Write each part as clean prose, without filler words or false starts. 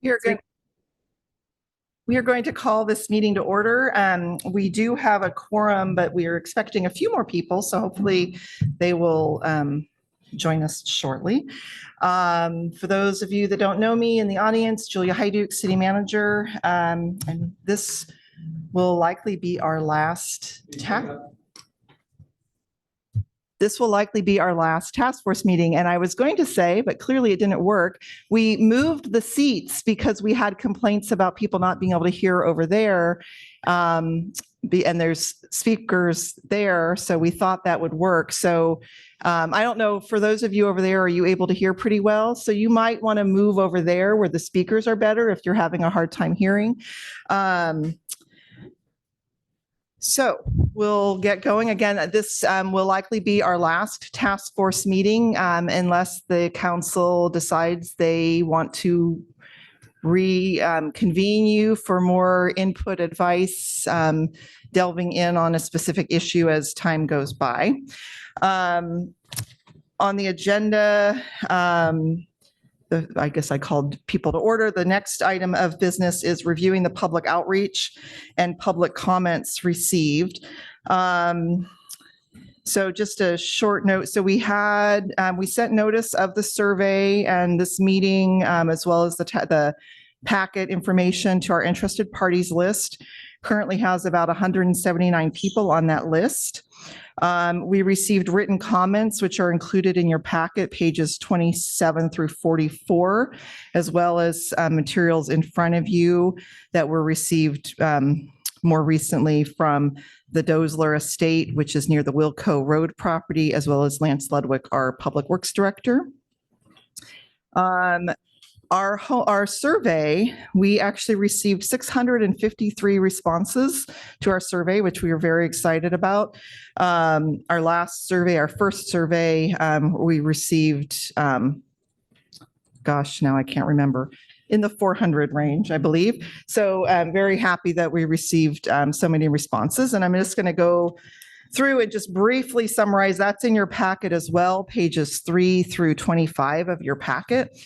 We are going, we are going to call this meeting to order. We do have a quorum, but we are expecting a few more people, so hopefully they will join us shortly. For those of you that don't know me in the audience, Julia Hyduke, City Manager, and this will likely be our last task force meeting. And I was going to say, but clearly it didn't work. We moved the seats because we had complaints about people not being able to hear over there. And there's speakers there. So we thought that would work. So I don't know, for those of you over there, are you able to hear pretty well? So you might want to move over there where the speakers are better if you're having a hard time hearing. So we'll get going again. This will likely be our last task force meeting unless the council decides they want to reconvene you for more input, advice, delving in on a specific issue as time goes by. On the agenda, I guess I called people to order. The next item of business is reviewing the public outreach and public comments received. So just a short note. So we sent notice of the survey and this meeting, as well as the packet information to our interested parties list. Currently has about 179 people on that list. We received written comments, which are included in your packet, pages 27 through 44, as well as materials in front of you that were received more recently from the Dozler Estate, which is near the Wilco Road property, as well as Lance Ludwig, our Public Works Director. Our survey, we actually received 653 responses to our survey, which we were very excited about. Our last survey, our first survey, we received, gosh, now I can't remember, in the 400 range, I believe. So I'm very happy that we received so many responses. And I'm just going to go through and just briefly summarize. That's in your packet as well, pages 3 through 25 of your packet.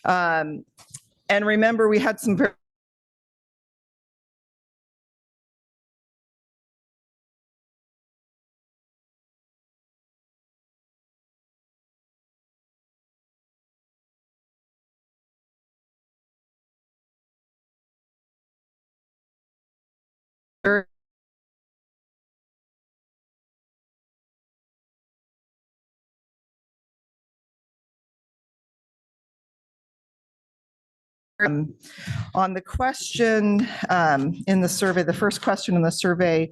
And remember, we had some very on the question in the survey, the first question in the survey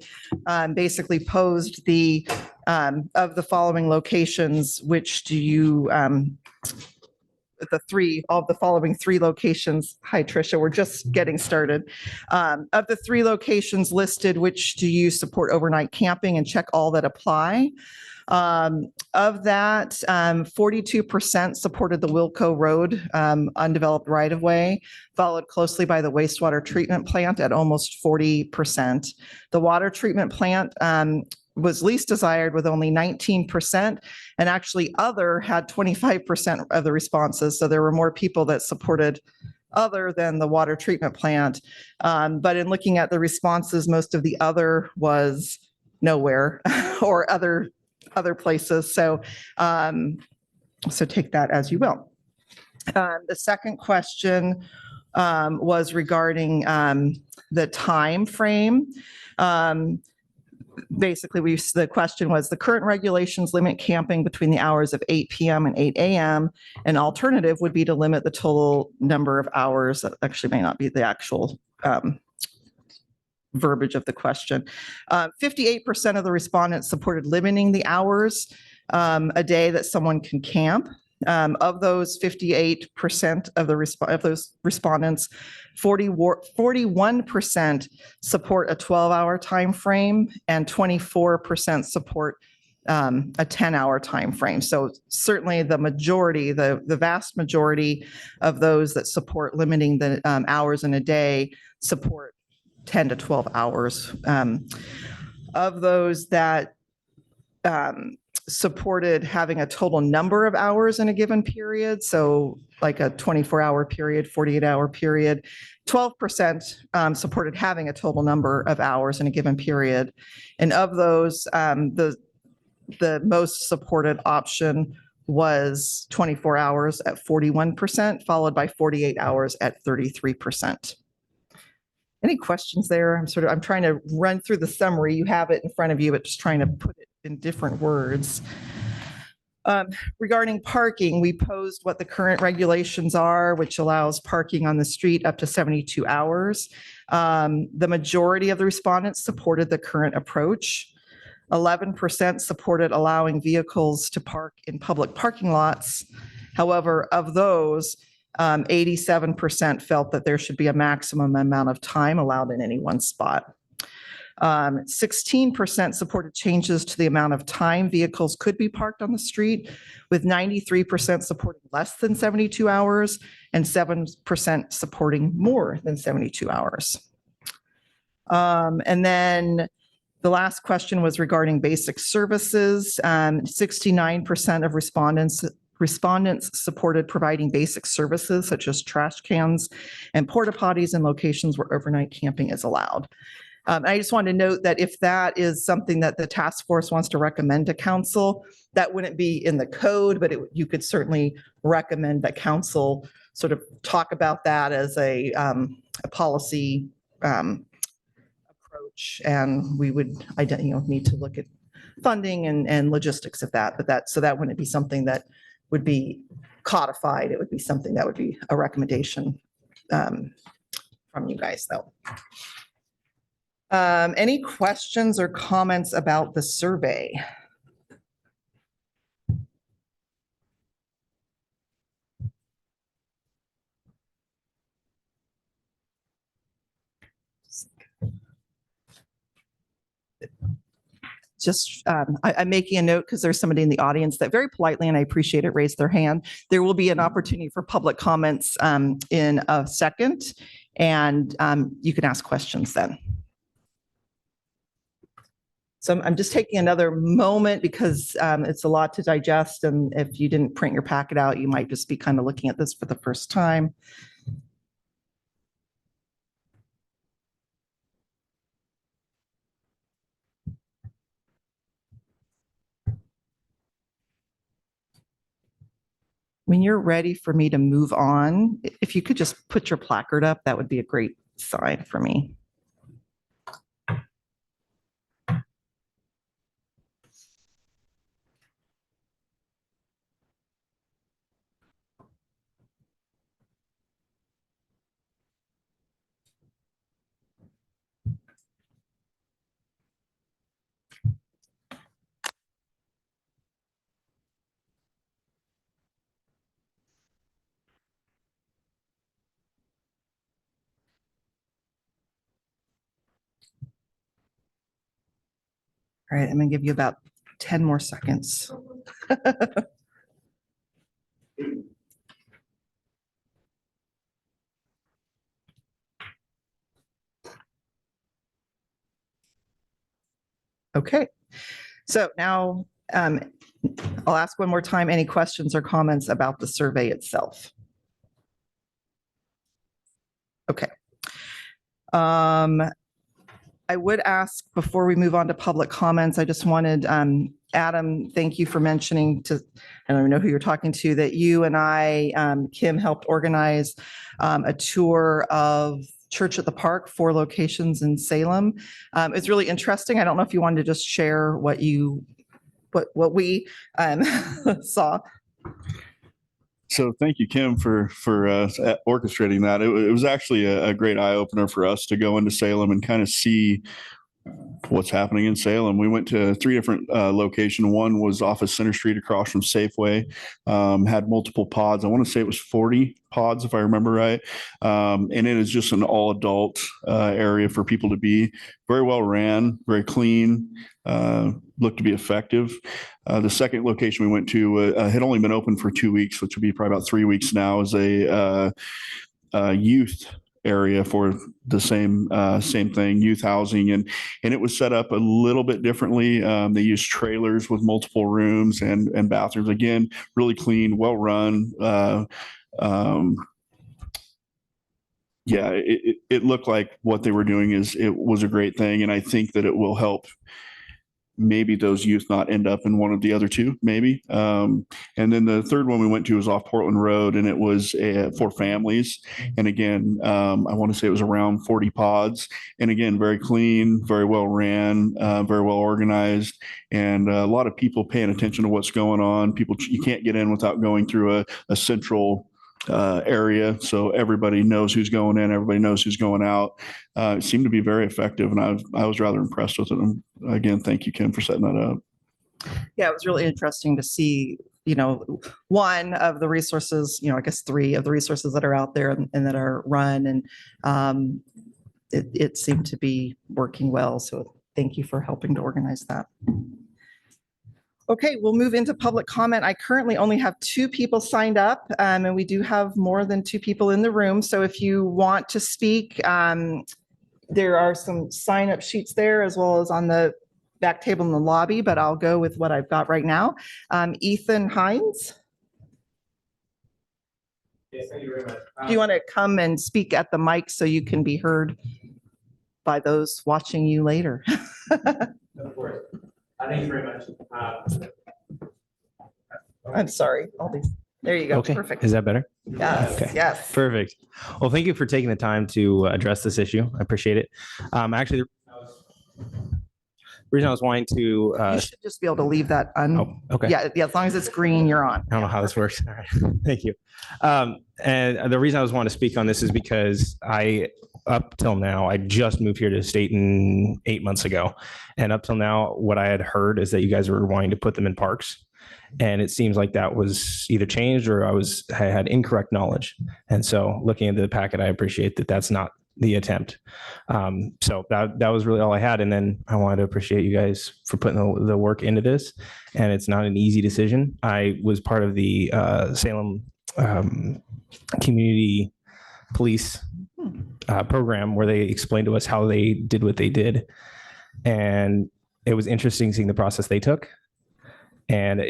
basically posed of the following locations, which do you, of the following three locations, hi Tricia, we're just getting started. Of the three locations listed, which do you support overnight camping, and check all that apply. Of that, 42% supported the Wilco Road undeveloped right-of-way, followed closely by the wastewater treatment plant at almost 40%. The water treatment plant was least desired with only 19%, and actually other had 25% of the responses. So there were more people that supported other than the water treatment plant. But in looking at the responses, most of the other was nowhere or other places. So, so take that as you will. The second question was regarding the time frame. Basically, the question was, the current regulations limit camping between the hours of 8 p.m. and 8 a.m. An alternative would be to limit the total number of hours. That actually may not be the actual verbiage of the question. 58% of the respondents supported limiting the hours a day that someone can camp. Of those 58% of those respondents, 41% support a 12-hour time frame, and 24% support a 10-hour time frame. So certainly the majority, the vast majority of those that support limiting the hours in a day support 10 to 12 hours. Of those that supported having a total number of hours in a given period, so like a 24-hour period, 48-hour period. 12% supported having a total number of hours in a given period. And of those, the most supported option was 24 hours at 41%, followed by 48 hours at 33%. Any questions there? I'm trying to run through the summary. You have it in front of you, but just trying to put it in different words. Regarding parking, we posed what the current regulations are, which allows parking on the street up to 72 hours. The majority of the respondents supported the current approach. 11% supported allowing vehicles to park in public parking lots. However, of those, 87% felt that there should be a maximum amount of time allowed in any one spot. 16% supported changes to the amount of time vehicles could be parked on the street, with 93% supporting less than 72 hours and 7% supporting more than 72 hours. And then the last question was regarding basic services. 69% of respondents supported providing basic services such as trash cans and porta potties in locations where overnight camping is allowed. I just want to note that if that is something that the task force wants to recommend to council, that wouldn't be in the code, but you could certainly recommend that council sort of talk about that as a policy approach, and we would need to look at funding and logistics of that. But so that wouldn't be something that would be codified. It would be something that would be a recommendation from you guys, though. Any questions or comments about the survey? Just, I'm making a note because there's somebody in the audience that very politely, and I appreciate it, raised their hand. There will be an opportunity for public comments in a second, and you can ask questions then. So I'm just taking another moment because it's a lot to digest, and if you didn't print your packet out, you might just be kind of looking at this for the first time. When you're ready for me to move on, if you could just put your placard up, that would be a great sign for me. All right, I'm going to give you about 10 more seconds. Okay, so now I'll ask one more time, any questions or comments about the survey itself? Okay. I would ask before we move on to public comments, I just wanted, Adam, thank you for mentioning I don't even know who you're talking to, that you and I, Kim, helped organize a tour of Church at the Park, 4 locations in Salem. It's really interesting. I don't know if you wanted to just share what we saw. So thank you, Kim, for orchestrating that. It was actually a great eye opener for us to go into Salem and kind of see what's happening in Salem. We went to 3 different locations. One was off of Center Street across from Safeway, had multiple pods. I want to say it was 40 pods, if I remember right. And it is just an all adult area for people to be. Very well ran, very clean, looked to be effective. The second location we went to had only been open for 2 weeks, which would be probably about 3 weeks now, is a youth area for the same thing, youth housing, and it was set up a little bit differently. They used trailers with multiple rooms and bathrooms. Again, really clean, well run, yeah, it looked like what they were doing it was a great thing. And I think that it will help maybe those youth not end up in one of the other two, maybe. And then the third one we went to was off Portland Road, and it was for families. And again, I want to say it was around 40 pods. And again, very clean, very well ran, very well organized, and a lot of people paying attention to what's going on. People, you can't get in without going through a central area, so everybody knows who's going in, everybody knows who's going out. It seemed to be very effective, and I was rather impressed with it. And again, thank you, Kim, for setting that up. Yeah, it was really interesting to see, one of the resources, I guess three of the resources that are out there and that are run, and it seemed to be working well. So thank you for helping to organize that. Okay, we'll move into public comment. I currently only have 2 people signed up, and we do have more than 2 people in the room. So if you want to speak, there are some sign-up sheets there as well as on the back table in the lobby, but I'll go with what I've got right now. Ethan Hines, Yes, thank you very much. do you want to come and speak at the mic so you can be heard by those watching you later? Of course. Thank you very much. I'm sorry, all these, there you go. Okay, Perfect. is that better? Yes, Okay. yes. Perfect. Well, thank you for taking the time to address this issue. I appreciate it. Actually, the reason I was wanting to, You should just be able to leave that oh, okay. Yeah, as long as it's green, you're on. I don't know how this works. All right. Thank you. And the reason I was wanting to speak on this is because up till now, I just moved here to the state 8 months ago. And up till now, what I had heard is that you guys were wanting to put them in parks. And it seems like that was either changed or I had incorrect knowledge. And so looking into the packet, I appreciate that that's not the attempt. So that was really all I had. And then I wanted to appreciate you guys for putting the work into this. And it's not an easy decision. I was part of the Salem community police program where they explained to us how they did what they did. And it was interesting seeing the process they took. And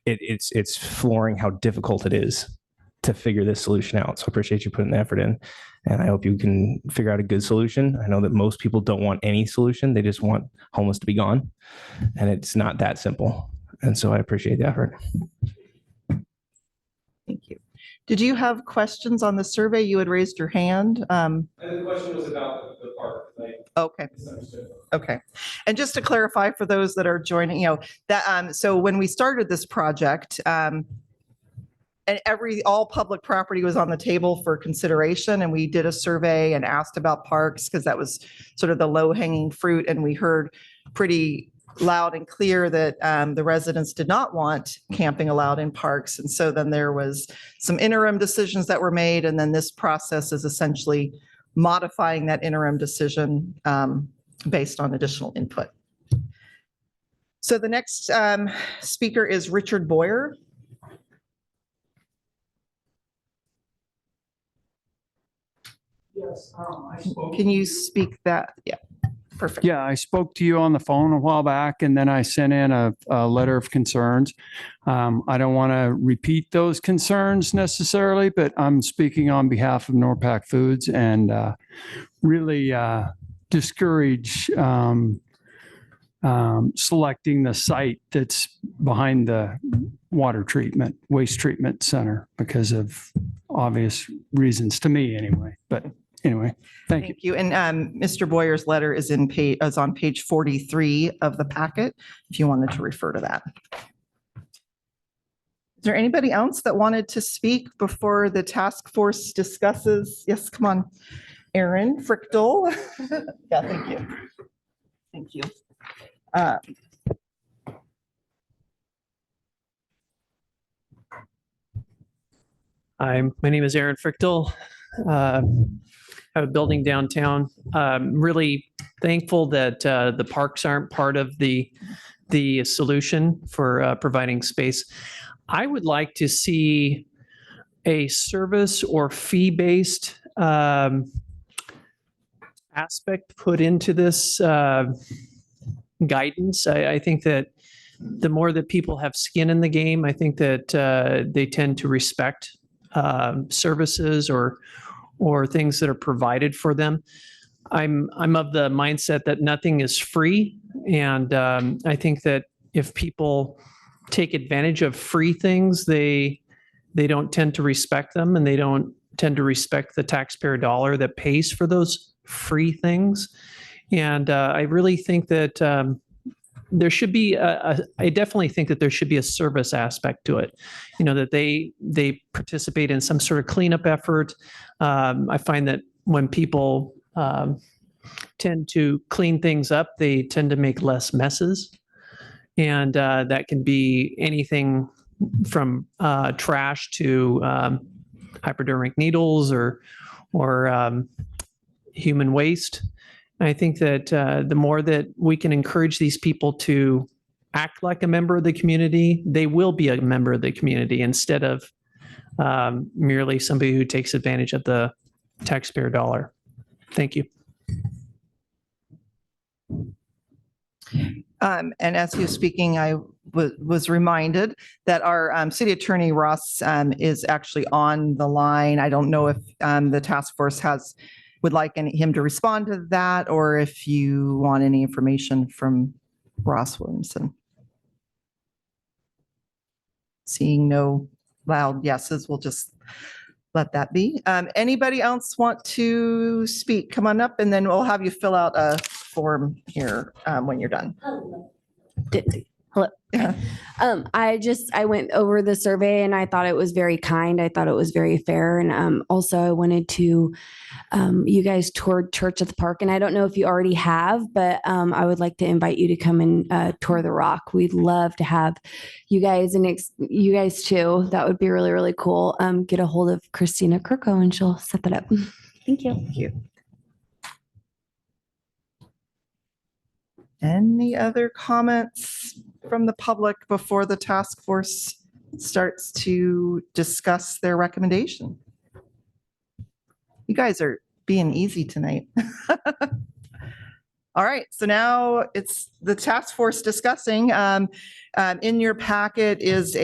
it's flooring how difficult it is to figure this solution out. So I appreciate you putting the effort in, and I hope you can figure out a good solution. I know that most people don't want any solution. They just want homeless to be gone, and it's not that simple. And so I appreciate the effort. Thank you. Did you have questions on the survey? You had raised your hand. And the question was about the park. Okay. Misunderstood. Okay. And just to clarify for those that are joining, that so when we started this project, and all public property was on the table for consideration, and we did a survey and asked about parks because that was sort of the low hanging fruit, and we heard pretty loud and clear that the residents did not want camping allowed in parks. And so then there was some interim decisions that were made, and then this process is essentially modifying that interim decision based on additional input. So the next speaker is Richard Boyer. Yes, I spoke. Can you speak that? Yeah, perfect. Yeah, I spoke to you on the phone a while back, and then I sent in a letter of concerns. I don't want to repeat those concerns necessarily, but I'm speaking on behalf of NORPAC Foods and really discourage selecting the site that's behind the waste treatment center because of obvious reasons to me anyway. But anyway, thank you. Thank you. And Mr. Boyer's letter is on page 43 of the packet, if you wanted to refer to that. Is there anybody else that wanted to speak before the task force discusses? Yes, come on. Aaron Frichtel. Yeah, thank you. Thank you. Hi, my name is Aaron Frichtel. I have a building downtown. Really thankful that the parks aren't part of the solution for providing space. I would like to see a service or fee-based aspect put into this guidance. I think that the more that people have skin in the game, I think that they tend to respect services or things that are provided for them. I'm of the mindset that nothing is free, and I think that if people take advantage of free things, they don't tend to respect them, and they don't tend to respect the taxpayer dollar that pays for those free things. And I really think that there should be I definitely think that there should be a service aspect to it. You know, that they participate in some sort of cleanup effort. I find that when people tend to clean things up, they tend to make less messes. And that can be anything from trash to hypodermic needles or human waste. I think that the more that we can encourage these people to act like a member of the community, they will be a member of the community instead of merely somebody who takes advantage of the taxpayer dollar. Thank you. And as he was speaking, I was reminded that our city attorney, Ross, is actually on the line. I don't know if the task force would like him to respond to that, or if you want any information from Ross Williamson. Seeing no loud yeses, we'll just let that be. Anybody else want to speak? Come on up, and then we'll have you fill out a form here when you're done. Hello. Yeah. I went over the survey and I thought it was very kind. I thought it was very fair. And also I wanted to, you guys toured Church at the Park, and I don't know if you already have, but I would like to invite you to come and tour the Rock. We'd love to have you guys and you guys too. That would be really, really cool. Get a hold of Christina Kirko and she'll set that up. Thank you. Thank you. Any other comments from the public before the task force starts to discuss their recommendation? You guys are being easy tonight. All right, so now it's the task force discussing. In your packet is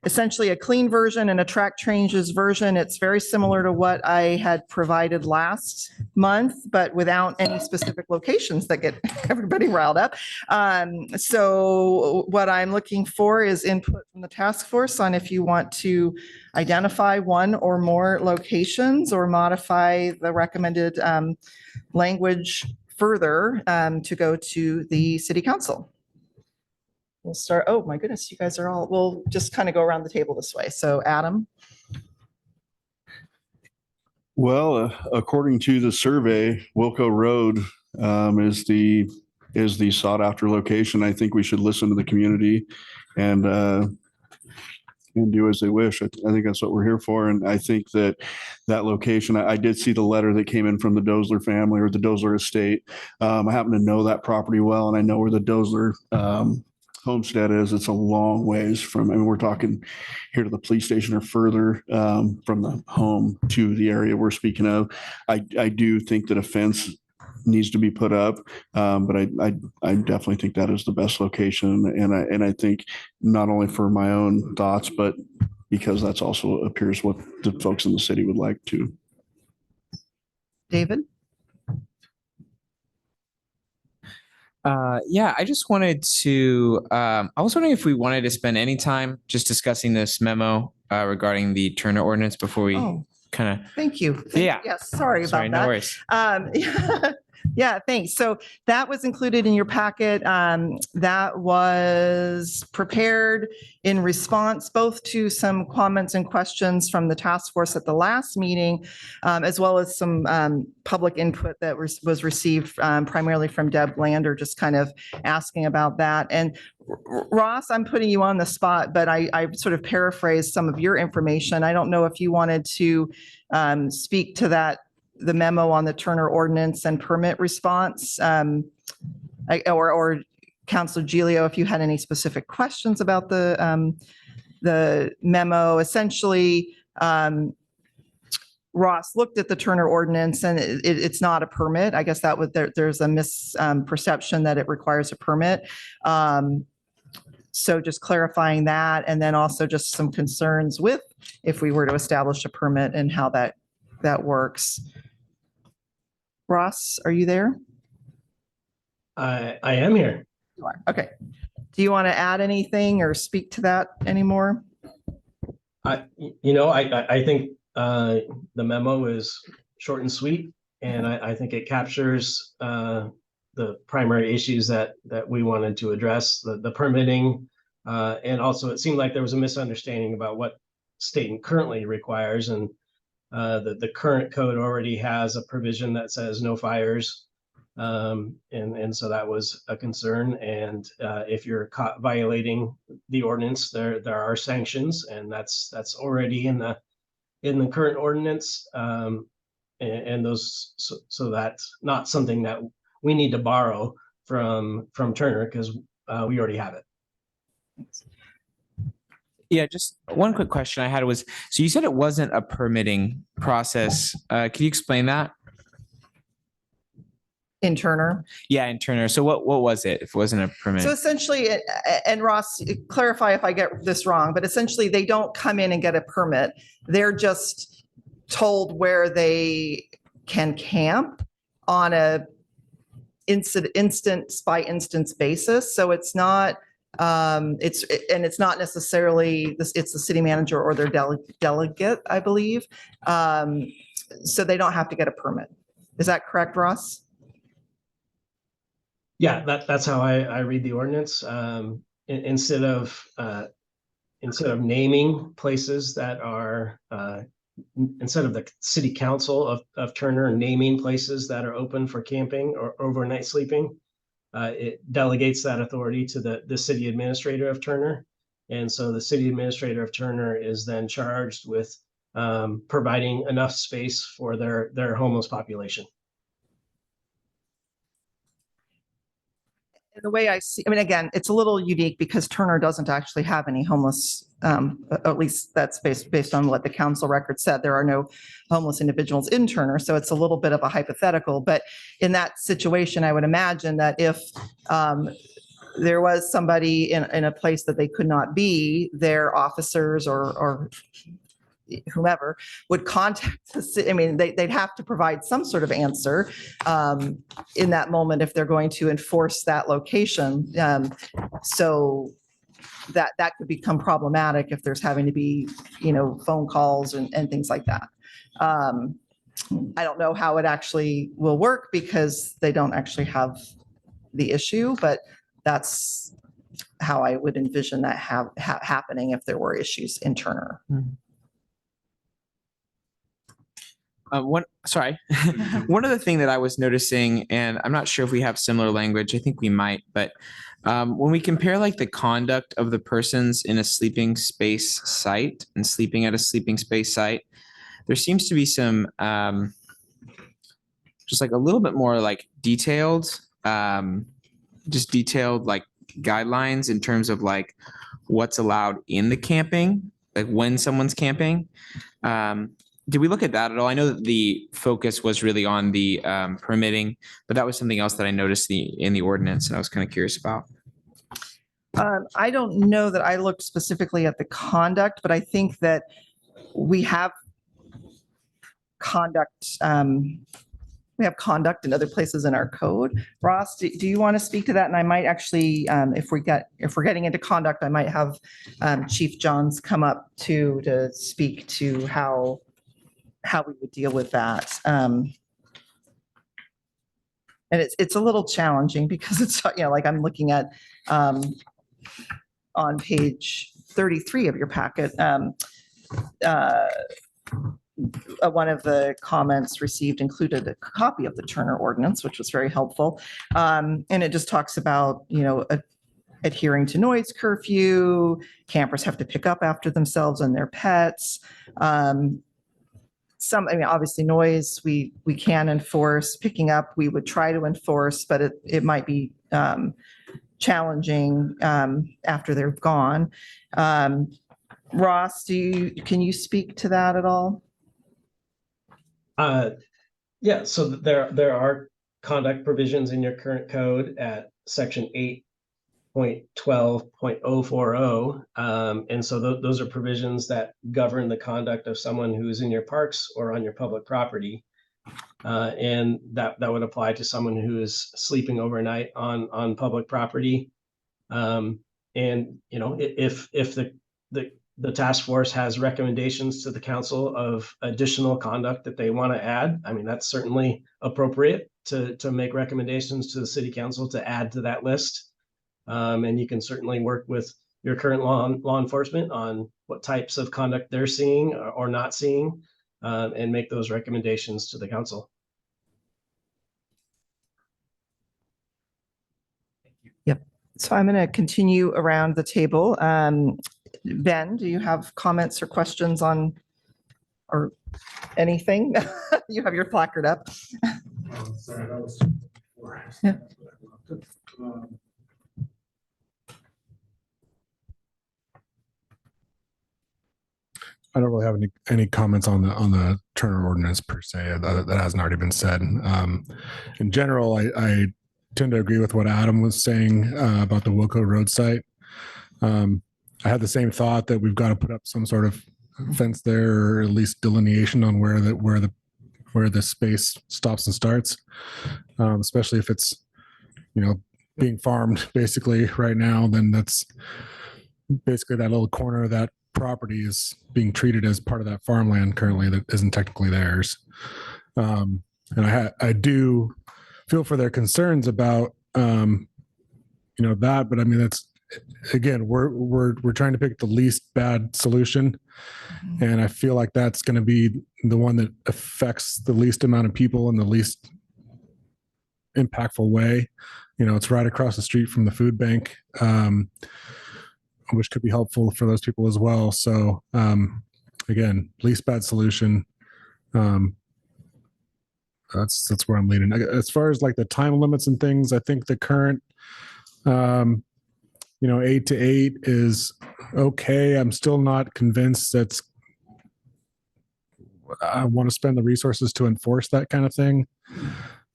essentially a clean version and a track changes version. It's very similar to what I had provided last month, but without any specific locations that get everybody riled up. So what I'm looking for is input from the task force on if you want to identify one or more locations or modify the recommended language further to go to the city council. We'll start, oh my goodness, you guys are all, we'll just kind of go around the table this way. So Adam. Well, according to the survey, Wilco Road is the sought after location. I think we should listen to the community and do as they wish. I think that's what we're here for. And I think that location, I did see the letter that came in from the Dozler family or the Dozler estate. I happen to know that property well, and I know where the Dozler homestead is. It's a long ways from, I mean, we're talking here to the police station or further from the home to the area we're speaking of. I do think that a fence needs to be put up, but I definitely think that is the best location. And I think not only for my own thoughts, but because that's also appears what the folks in the city would like to. David? Yeah, I just wanted to, I was wondering if we wanted to spend any time just discussing this memo regarding the Turner ordinance before we Oh, kind of, thank you. Yeah. Yes, sorry about no that. worries. Yeah, thanks. So that was included in your packet. That was prepared in response both to some comments and questions from the task force at the last meeting, as well as some public input that was received primarily from Deb Lander, just kind of asking about that. And Ross, I'm putting you on the spot, but I sort of paraphrased some of your information. I don't know if you wanted to speak to that, the memo on the Turner ordinance and permit response, or Councilor Giglio, if you had any specific questions about the memo. Essentially, Ross looked at the Turner ordinance and it's not a permit. I guess that would, there's a misperception that it requires a permit. So just clarifying that, and then also just some concerns with if we were to establish a permit and how that works. Ross, are you there? I am here. You are. Okay. Do you want to add anything or speak to that anymore? I think the memo is short and sweet, and I think it captures the primary issues that we wanted to address, the permitting, and also it seemed like there was a misunderstanding about what Staten currently requires, and the current code already has a provision that says no fires. And so that was a concern. And if you're caught violating the ordinance, there are sanctions, and that's already in the current ordinance. And those, so that's not something that we need to borrow from Turner, because we already have it. Yeah, just one quick question I had was, so you said it wasn't a permitting process. Can you explain that? In Turner? Yeah, in Turner. So what was it if it wasn't a permit? So essentially, and Ross, clarify if I get this wrong, but essentially they don't come in and get a permit. They're just told where they can camp on a instance by instance basis. So it's not, it's not necessarily this, it's the city manager or their delegate, I believe. So they don't have to get a permit. Is that correct, Ross? Yeah, that's how I read the ordinance. Instead of naming places that are, instead of the city council of Turner naming places that are open for camping or overnight sleeping, it delegates that authority to the city administrator of Turner. And so the city administrator of Turner is then charged with providing enough space for their homeless population. The way I see, I mean, again, it's a little unique because Turner doesn't actually have any homeless, at least that's based on what the council record said. There are no homeless individuals in Turner, so it's a little bit of a hypothetical. But in that situation, I would imagine that if there was somebody in a place that they could not be, their officers or whomever would contact the city. I mean, they'd have to provide some sort of answer in that moment if they're going to enforce that location. So that could become problematic if there's having to be, phone calls and things like that. I don't know how it actually will work because they don't actually have the issue, but that's how I would envision that happening if there were issues in Turner. One other thing that I was noticing, and I'm not sure if we have similar language, I think we might, but when we compare like the conduct of the persons in a sleeping space site and sleeping at a sleeping space site, there seems to be some just like a little bit more like detailed, like guidelines in terms of like what's allowed in the camping, like when someone's camping. Did we look at that at all? I know that the focus was really on the permitting, but that was something else that I noticed in the ordinance, and I was kind of curious about. I don't know that I looked specifically at the conduct, but I think that we have conduct. We have conduct in other places in our code. Ross, do you want to speak to that? And I might actually, if we're getting into conduct, I might have Chief Johns come up to speak to how we would deal with that. And it's a little challenging because it's, like I'm looking at on page 33 of your packet, one of the comments received included a copy of the Turner ordinance, which was very helpful. And it just talks about, adhering to noise curfew, campers have to pick up after themselves and their pets. Obviously noise, we can enforce. Picking up, we would try to enforce, but it might be challenging after they're gone. Ross, can you speak to that at all? Yeah, so there are conduct provisions in your current code at section .12.040. And so those are provisions that govern the conduct of someone who is in your parks or on your public property. And that would apply to someone who is sleeping overnight on public property. And, you know, if the task force has recommendations to the council of additional conduct that they want to add, I mean, that's certainly appropriate to make recommendations to the city council to add to that list. And you can certainly work with your current law enforcement on what types of conduct they're seeing or not seeing, and make those recommendations to the council. So I'm going to continue around the table. Ben, do you have comments or questions on or anything? You have your placard up. Sorry, that was before. Yeah. I don't really have any comments on the Turner ordinance per se that hasn't already been said. In general, I tend to agree with what Adam was saying about the Wilco Road site. I had the same thought that we've got to put up some sort of fence there, or at least delineation on where the space stops and starts, especially if it's, you know, being farmed basically right now. Then that's basically that little corner of that property is being treated as part of that farmland currently that isn't technically theirs. And I do feel for their concerns about you know, that, but I mean, that's, again, we're trying to pick the least bad solution, and I feel like that's going to be the one that affects the least amount of people in the least impactful way. You know, it's right across the street from the food bank, which could be helpful for those people as well. So again, least bad solution. That's where I'm leaning. As far as like the time limits and things, I think the current, you know, 8 to 8 is okay. I'm still not convinced I want to spend the resources to enforce that kind of thing.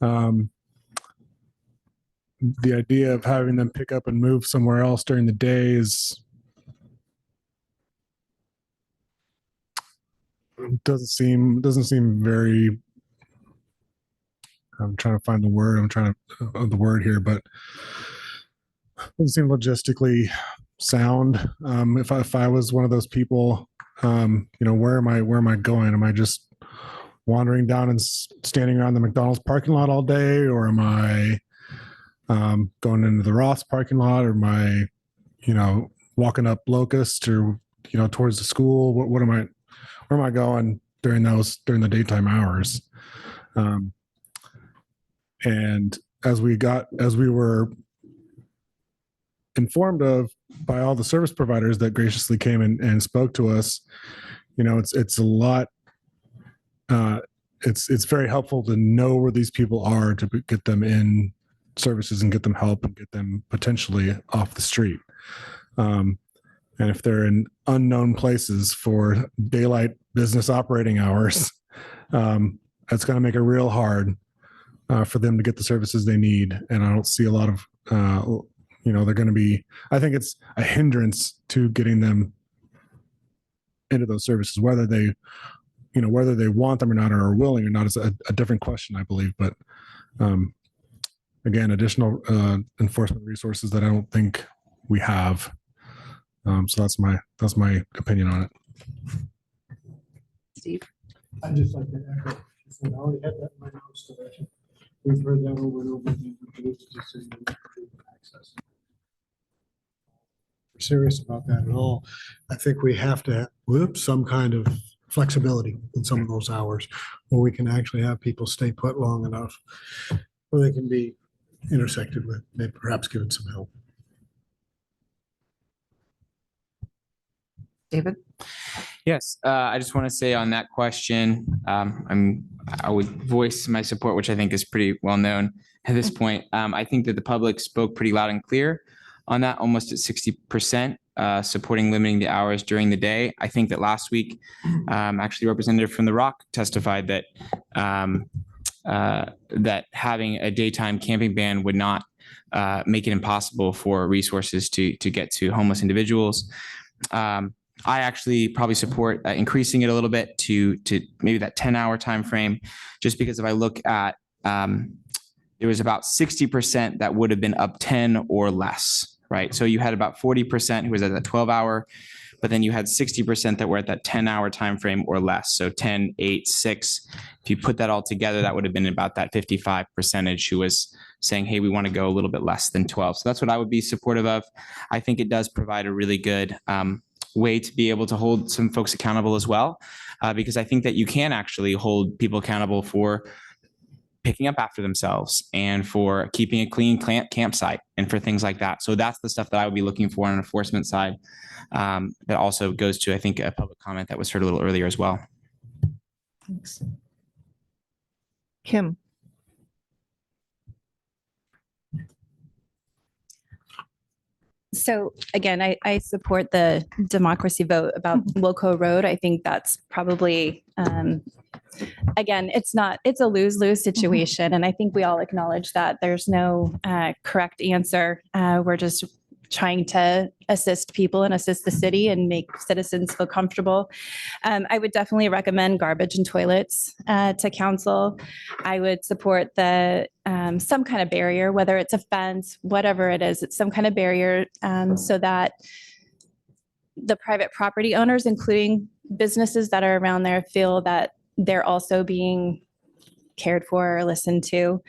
The idea of having them pick up and move somewhere else during the day doesn't seem very, I'm trying to find the word. The word here, but it doesn't seem logistically sound. If I was one of those people, you know, where am I going? Am I just wandering down and standing around the McDonald's parking lot all day, or am I going into the Ross parking lot, or am I, you know, walking up Locust, or, you know, towards the school? Where am I going during the daytime hours? And as we were informed of by all the service providers that graciously came and spoke to us, you know, it's a lot. It's very helpful to know where these people are to get them in services and get them help and get them potentially off the street. And if they're in unknown places for daylight business operating hours, that's going to make it real hard for them to get the services they need. And I don't see a lot of, you know, they're going to be, I think it's a hindrance to getting them into those services, whether they want them or not, or are willing or not, is a different question, I believe. But again, additional enforcement resources that I don't think we have. So that's my opinion on it. Steve? I'd just like to echo, I already had that in my notes today. We've heard that over and over again. Access. We're serious about that at all. I think we have to have some kind of flexibility in some of those hours where we can actually have people stay put long enough where they can be intersected with, maybe perhaps given some help. David? Yes, I just want to say on that question, I would voice my support, which I think is pretty well known at this point. I think that the public spoke pretty loud and clear on that, almost at 60%, supporting limiting the hours during the day. I think that last week, actually, a representative from The Rock testified that that having a daytime camping ban would not make it impossible for resources to get to homeless individuals. I actually probably support increasing it a little bit to maybe that 10-hour time frame, just because if I look at there was about 60% that would have been up 10 or less, right? So you had about 40% who was at that 12-hour, but then you had 60% that were at that 10-hour time frame or less. So 10, 8, 6. If you put that all together, that would have been about that 55% who was saying, hey, we want to go a little bit less than 12. So that's what I would be supportive of. I think it does provide a really good way to be able to hold some folks accountable as well, because I think that you can actually hold people accountable for picking up after themselves and for keeping a clean campsite and for things like that. So that's the stuff that I would be looking for on an enforcement side. That also goes to, I think, a public comment that was heard a little earlier as well. Thanks. Kim. So again, I support the democracy vote about Wilco Road. I think that's probably, again, it's a lose-lose situation. And I think we all acknowledge that there's no correct answer. We're just trying to assist people and assist the city and make citizens feel comfortable. I would definitely recommend garbage and toilets to council. I would support the some kind of barrier, whether it's a fence, whatever it is, it's some kind of barrier so that the private property owners, including businesses that are around there, feel that they're also being cared for or listened to.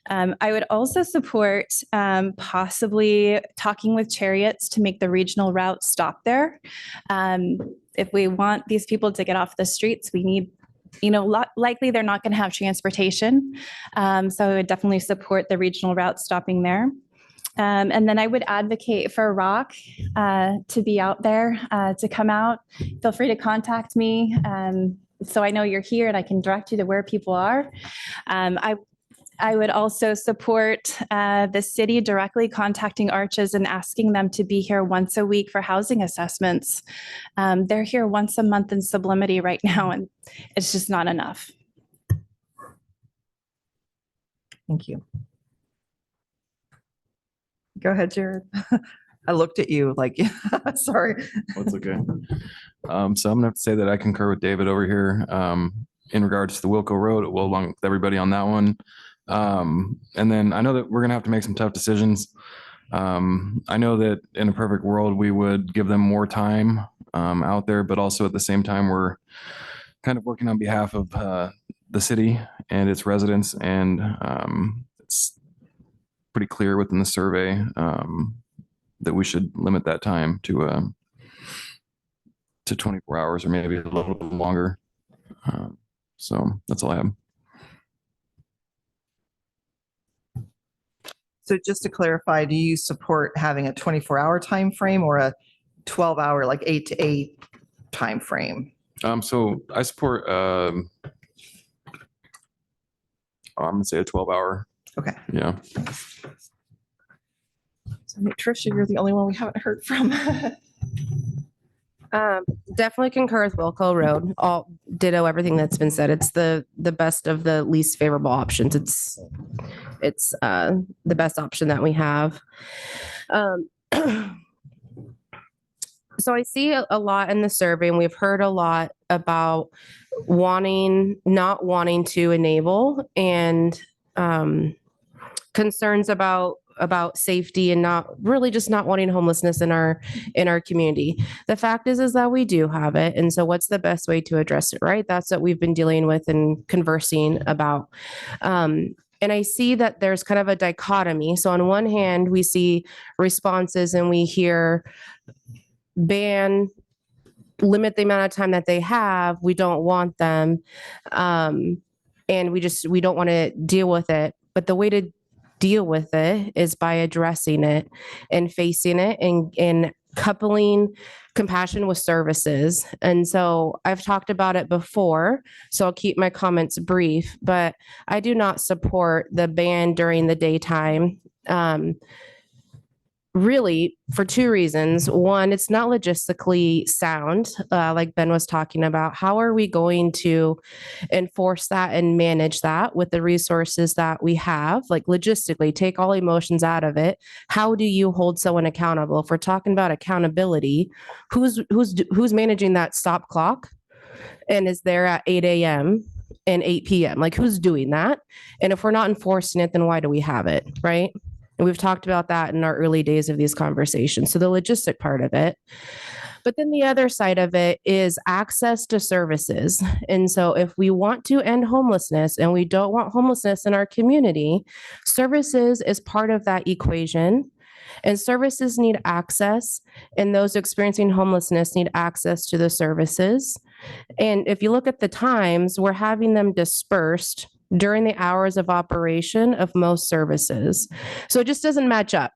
I would also support possibly talking with Chariots to make the regional route stop there. If we want these people to get off the streets, we need, likely they're not going to have transportation. So I would definitely support the regional route stopping there. And then I would advocate for ROC to be out there, to come out. Feel free to contact me. So I know you're here and I can direct you to where people are. I would also support the city directly contacting Arches and asking them to be here once a week for housing assessments. They're here once a month in Sublimity right now, and it's just not enough. Thank you. Go ahead, Jared. I looked at you like, sorry. That's okay. So I'm gonna have to say that I concur with David over here in regards to the Wilco Road, well, along with everybody on that one. And then I know that we're gonna have to make some tough decisions. I know that in a perfect world, we would give them more time out there, but also at the same time, we're kind of working on behalf of the city and its residents. And it's pretty clear within the survey that we should limit that time to 24 hours or maybe a little bit longer. So that's all I have. So just to clarify, do you support having a 24-hour time frame or a 12-hour, like 8 to 8 time frame? So I support I'm gonna say a 12-hour. Okay. Yeah. So Tricia, you're the only one we haven't heard from. Definitely concur with Wilco Road. All ditto everything that's been said. It's the best of the least favorable options. It's the best option that we have. So I see a lot in the survey, and we've heard a lot about not wanting to enable, and concerns about safety, and not wanting homelessness in our community. The fact is that we do have it. And so what's the best way to address it, right? That's what we've been dealing with and conversing about. And I see that there's kind of a dichotomy. So on one hand, we see responses and we hear limit the amount of time that they have. We don't want them. And we don't want to deal with it. But the way to deal with it is by addressing it and facing it and coupling compassion with services. And so I've talked about it before, so I'll keep my comments brief, but I do not support the ban during the daytime. really for two reasons. One, it's not logistically sound, like Ben was talking about. How are we going to enforce that and manage that with the resources that we have? Like logistically, take all emotions out of it. How do you hold someone accountable? If we're talking about accountability, who's managing that stop clock and is there at 8 a.m. and 8 p.m.? Like who's doing that? And if we're not enforcing it, then why do we have it, right? And we've talked about that in our early days of these conversations. So the logistic part of it. But then the other side of it is access to services. And so if we want to end homelessness and we don't want homelessness in our community, services is part of that equation. And services need access, and those experiencing homelessness need access to the services. And if you look at the times, we're having them dispersed during the hours of operation of most services. So it just doesn't match up.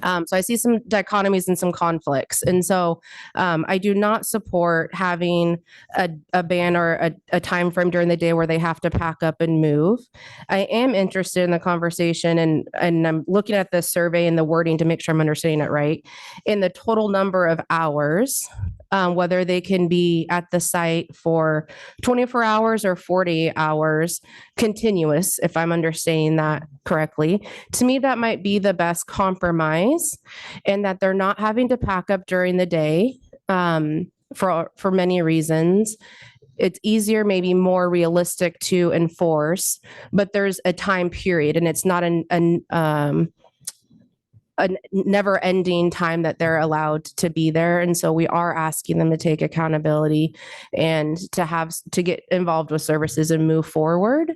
So I see some dichotomies and some conflicts. And so I do not support having a ban or a time frame during the day where they have to pack up and move. I am interested in the conversation, and I'm looking at the survey and the wording to make sure I'm understanding it right, in the total number of hours, whether they can be at the site for 24 hours or 48 hours continuous, if I'm understanding that correctly. To me, that might be the best compromise, and that they're not having to pack up during the day for many reasons. It's easier, maybe more realistic to enforce, but there's a time period, and it's not a never-ending time that they're allowed to be there. And so we are asking them to take accountability and to get involved with services and move forward.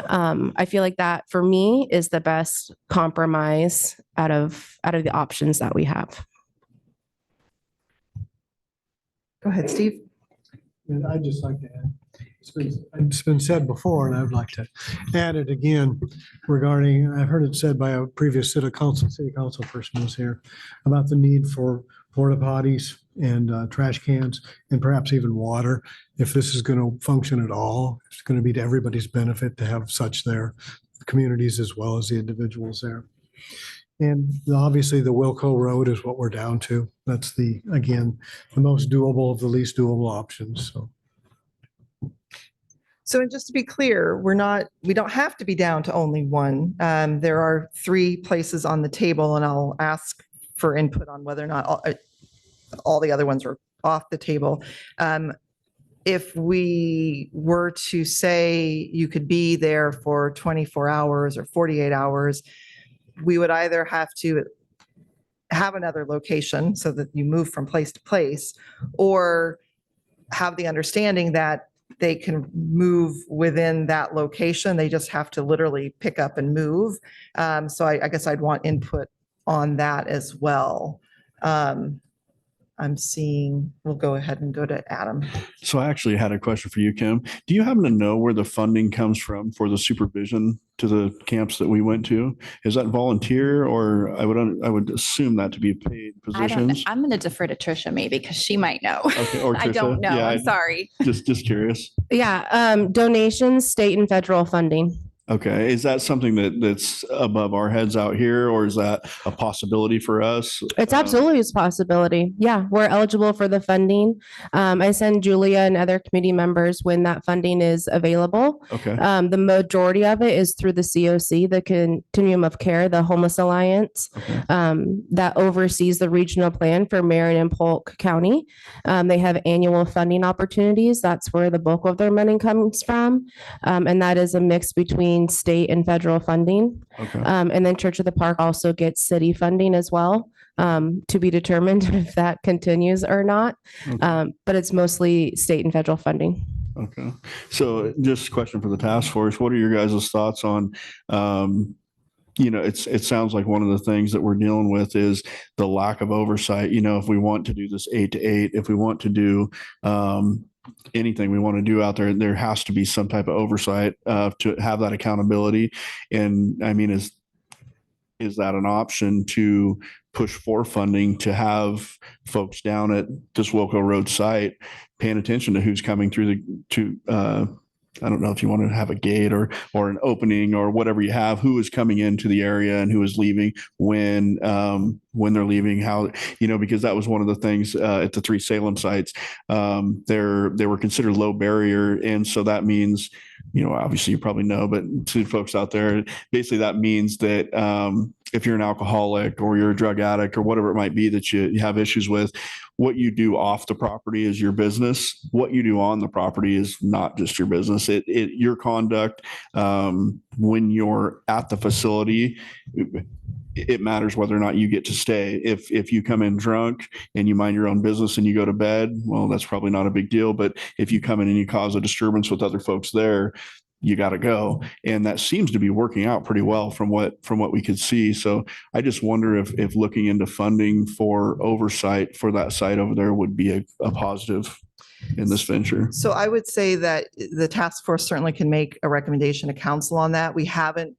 I feel like that for me is the best compromise out of the options that we have. Go ahead, Steve. And I'd just like to add, it's been said before, and I would like to add it again regarding, I've heard it said by a previous city council person who was here about the need for porta potties and trash cans and perhaps even water. If this is going to function at all, it's going to be to everybody's benefit to have such there, the communities as well as the individuals there. And obviously the Wilco Road is what we're down to. That's again, the most doable of the least doable options. So just to be clear, we don't have to be down to only one. There are 3 places on the table, and I'll ask for input on whether or not all the other ones are off the table. If we were to say you could be there for 24 hours or 48 hours, we would either have to have another location so that you move from place to place, or have the understanding that they can move within that location. They just have to literally pick up and move. So I guess I'd want input on that as well. I'm seeing, we'll go ahead and go to Adam. So I actually had a question for you, Kim. Do you happen to know where the funding comes from for the supervision to the camps that we went to? Is that volunteer, or I would assume that to be paid I don't know. positions? I'm going to defer to Trisha maybe because she might know. Okay, or I don't Tricia? know. Yeah, I'm sorry. Just curious. Yeah, donations, state and federal funding. Okay, is that something that's above our heads out here, or is that a possibility for us? It's absolutely a possibility. Yeah, we're eligible for the funding. I send Julia and other committee members when that funding is available. Okay. The majority of it is through the COC, the Continuum of Care, the Homeless Alliance, that oversees the regional plan for Marion and Polk County. They have annual funding opportunities. That's where the bulk of their money comes from. And that is a mix between state and federal funding. Okay. And then Church of the Park also gets city funding as well, to be determined if that continues or not. Okay. But it's mostly state and federal funding. Okay. So just a question for the task force. What are your guys' thoughts on, it sounds like one of the things that we're dealing with is the lack of oversight. If we want to do this 8 to 8, if we want to do, anything we want to do out there, there has to be some type of oversight to have that accountability. And I mean, is that an option to push for funding to have folks down at this Wilco Road site paying attention to who's coming through I don't know if you want to have a gate or an opening or whatever you have, who is coming into the area and who is leaving, when they're leaving, how, because that was one of the things at the 3 Salem sites. They were considered low barrier. And so that means, obviously you probably know, but to folks out there, basically that means that if you're an alcoholic or you're a drug addict or whatever it might be that you have issues with, what you do off the property is your business. What you do on the property is not just your business. Your conduct when you're at the facility, it matters whether or not you get to stay. If you come in drunk and you mind your own business and you go to bed, well, that's probably not a big deal. But if you come in and you cause a disturbance with other folks there, you got to go. And that seems to be working out pretty well from what we could see. So I just wonder if looking into funding for oversight for that site over there would be a positive in this venture. So I would say that the task force certainly can make a recommendation to council on that. We haven't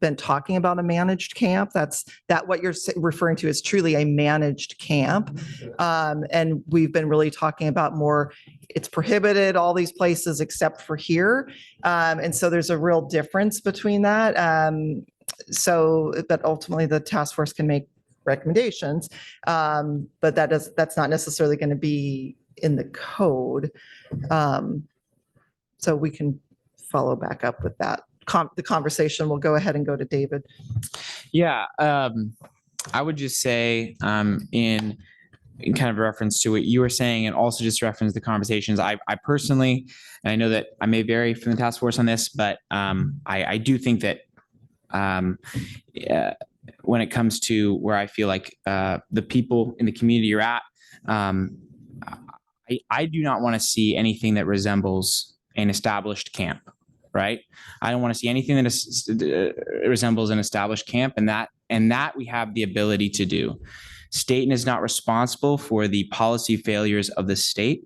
been talking about a managed camp. That what you're referring to is truly a managed camp. And we've been really talking about more, it's prohibited all these places except for here. And so there's a real difference between that. But ultimately the task force can make recommendations. But that's not necessarily going to be in the code. So we can follow back up with that. The conversation will go ahead and go to David. Yeah, I would just say in kind of reference to what you were saying, and also just reference the conversations. I personally, and I know that I may vary from the task force on this, but I do think that when it comes to where I feel like the people in the community you're at, I do not want to see anything that resembles an established camp. Right. I don't want to see anything that resembles an established camp, and that we have the ability to do. Staten is not responsible for the policy failures of the state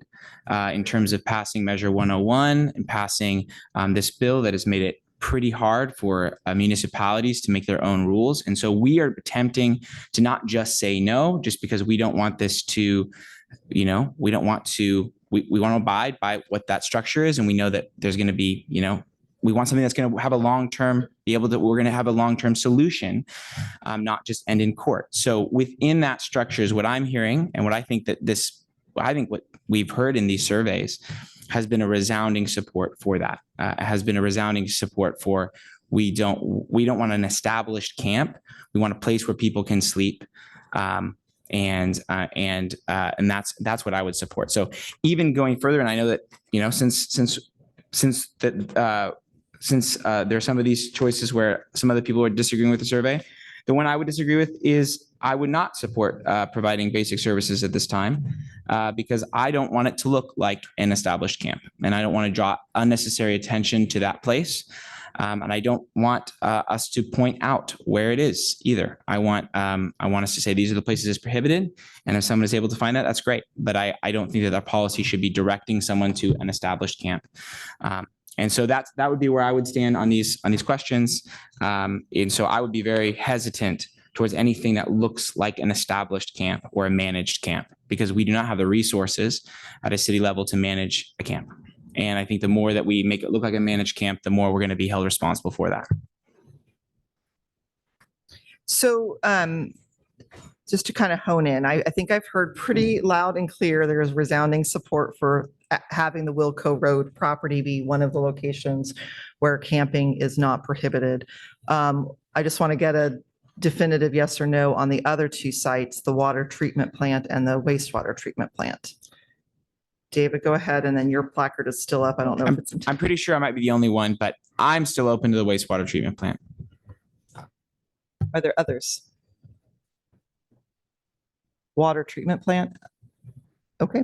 in terms of passing Measure 101 and passing this bill that has made it pretty hard for municipalities to make their own rules. And so we are attempting to not just say no, just because we don't want this to, we don't want to, we want to abide by what that structure is. And we know that there's going to be, we want something that's going to have a long-term, we're going to have a long-term solution, not just end in court. So within that structure is what I'm hearing, and what I think what we've heard in these surveys has been a resounding support for that. Has been a resounding support for we don't want an established camp. We want a place where people can sleep, and that's what I would support. So even going further, and I know that since there are some of these choices where some other people are disagreeing with the survey, the one I would disagree with is I would not support providing basic services at this time because I don't want it to look like an established camp, and I don't want to draw unnecessary attention to that place. And I don't want us to point out where it is either. I want us to say these are the places it's prohibited, and if someone is able to find that, that's great. But I don't think that our policy should be directing someone to an established camp. And so that would be where I would stand on these questions. And so I would be very hesitant towards anything that looks like an established camp or a managed camp, because we do not have the resources at a city level to manage a camp. And I think the more that we make it look like a managed camp, the more we're going to be held responsible for that. So just to kind of hone in, I think I've heard pretty loud and clear there is resounding support for having the Wilco Road property be one of the locations where camping is not prohibited. I just want to get a definitive yes or no on the other 2 sites, the water treatment plant and the wastewater treatment plant. David, go ahead, and then your placard is still up. I don't know if it's. I'm pretty sure I might be the only one, but I'm still open to the wastewater treatment plant. Are there others? Water treatment plant? Okay.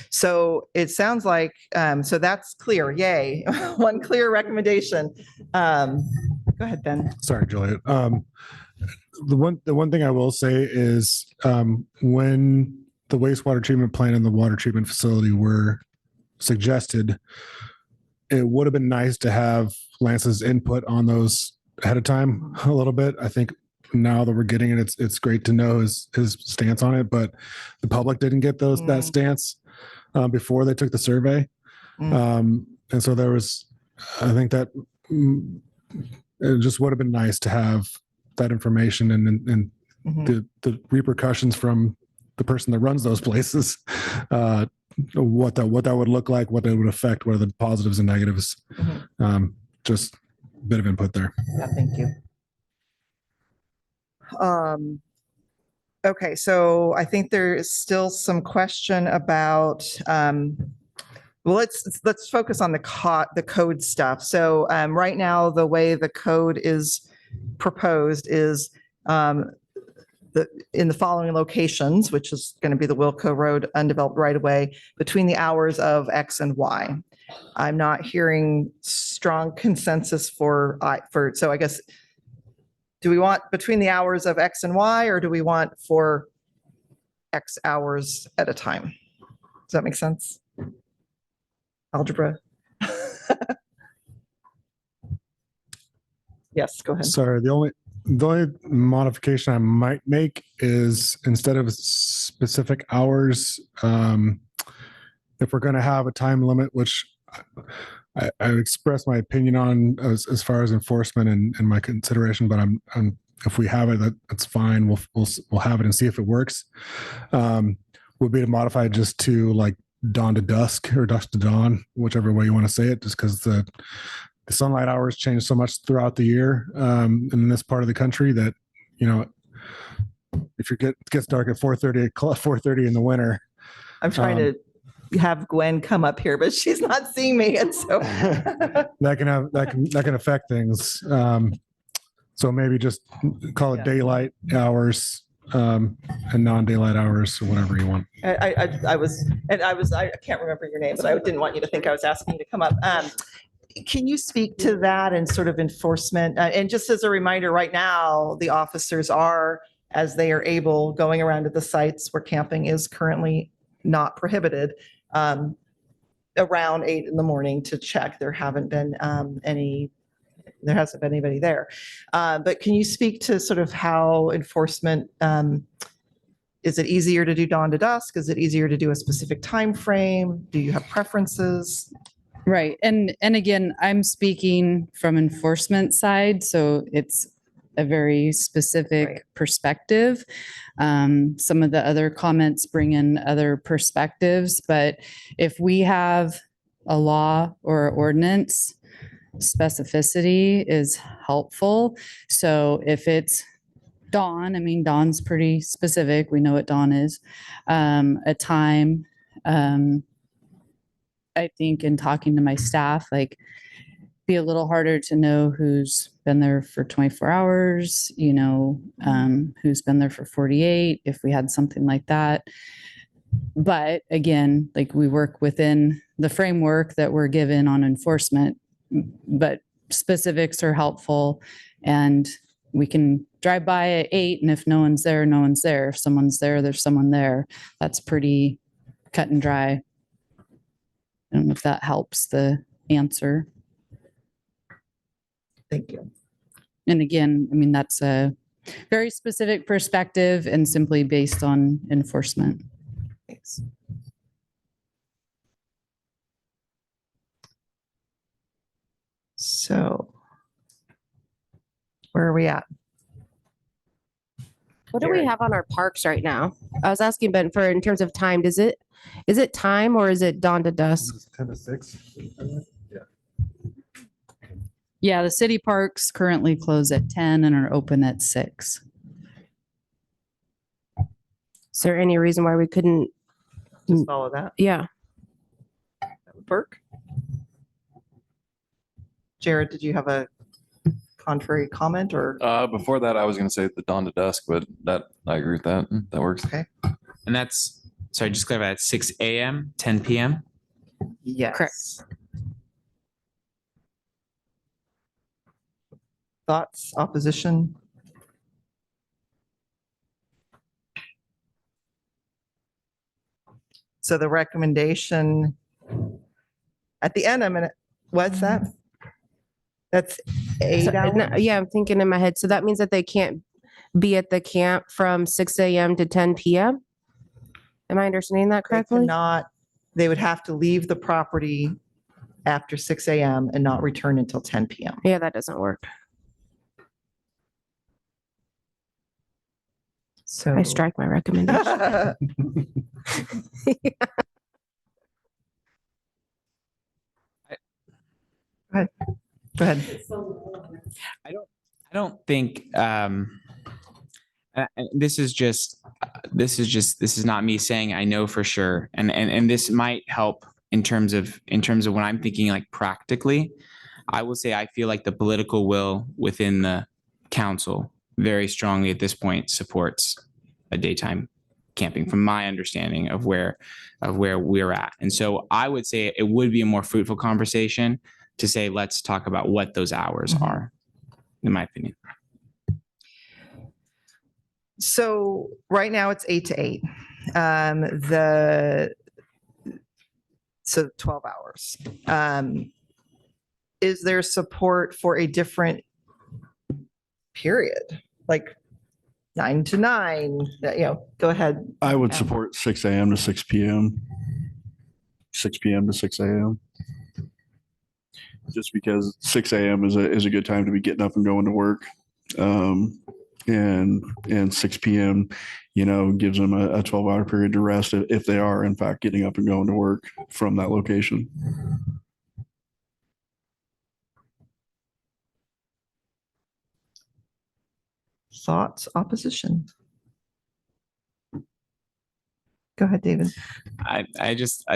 So it sounds like, so that's clear. Yay. One clear recommendation. Go ahead, Ben. Sorry, Juliet. The one thing I will say is when the wastewater treatment plant and the water treatment facility were suggested, it would have been nice to have Lance's input on those ahead of time a little bit. I think now that we're getting it, it's great to know his stance on it, but the public didn't get that stance before they took the survey. and so I think that it just would have been nice to have that information and Mhm. the repercussions from the person that runs those places, what that would look like, what that would affect, what are the positives and negatives. Just a bit of input there. Yeah, thank you. Okay, so I think there is still some question about, well, let's focus on the code stuff. So right now, the way the code is proposed is in the following locations, which is going to be the Wilco Road undeveloped right of way between the hours of X and Y. I'm not hearing strong consensus so I guess, do we want between the hours of X and Y, or do we want for X hours at a time? Does that make sense? Algebra? Yes, go ahead. Sorry, the only modification I might make is instead of specific hours, if we're going to have a time limit, which I expressed my opinion on as far as enforcement and my consideration, but I'm if we have it, that's fine. We'll have it and see if it works. Would be to modify it just to like dawn to dusk or dusk to dawn, whichever way you want to say it, just because the sunlight hours change so much throughout the year in this part of the country that, you know, if it gets dark at 4:30 in the winter. I'm trying to have Gwen come up here, but she's not seeing me. And so that can affect things. So maybe just call it daylight hours and non-daylight hours or whatever you want. I can't remember your name, but I didn't want you to think I was asking you to come up. Can you speak to that and sort of enforcement? And just as a reminder, right now, the officers are, as they are able, going around to the sites where camping is currently not prohibited, around 8 a.m. to check. There hasn't been anybody there. But can you speak to sort of how enforcement, is it easier to do dawn to dusk? Is it easier to do a specific time frame? Do you have preferences? Right. And again, I'm speaking from enforcement side, so it's a very specific perspective. Some of the other comments bring in other perspectives, but if we have a law or ordinance, specificity is helpful. So if it's dawn, I mean, dawn's pretty specific. We know what dawn is. A time, I think in talking to my staff, like be a little harder to know who's been there for 24 hours, you know, who's been there for 48, if we had something like that. But again, like we work within the framework that we're given on enforcement, but specifics are helpful, and we can drive by at 8, and if no one's there, no one's there. If someone's there, there's someone there. That's pretty cut and dry. I don't know if that helps the answer. Thank you. And again, I mean, that's a very specific perspective and simply based on enforcement. Thanks. So where are we at? What do we have on our parks right now? I was asking Ben for in terms of time, is it time or is it dawn to dusk? 10 to 6. Yeah, the city parks currently close at 10 and are open at 6. Is there any reason why we couldn't? Just follow that. Yeah. That would work. Jared, did you have a contrary comment or? Before that, I was going to say the dawn to dusk, but I agree with that. That works. Okay. And that's, sorry, just clarify, that's 6 a.m., 10 p.m.? Yes. Correct. Thoughts, opposition? So the recommendation at the end, what's that? That's 8 hours? Yeah, I'm thinking in my head. So that means that they can't be at the camp from 6 a.m. to 10 p.m.? Am I understanding that correctly? They would have to leave the property after 6 a.m. and not return until 10 p.m. Yeah, that doesn't work. So I strike my recommendation. Go ahead. Go ahead. I don't think this is not me saying I know for sure, and this might help in terms of when I'm thinking like practically. I will say I feel like the political will within the council very strongly at this point supports a daytime camping from my understanding of where we're at. And so I would say it would be a more fruitful conversation to say, let's talk about what those hours are, in my opinion. So right now it's 8 to 8. So 12 hours. Is there support for a different period, like 9 to 9? Go ahead. I would support 6 a.m. to 6 p.m. 6 p.m. to 6 a.m. Just because 6 a.m. is a good time to be getting up and going to work. And 6 p.m., gives them a 12-hour period to rest if they are in fact getting up and going to work from that location. Thoughts, opposition? Go ahead, David. I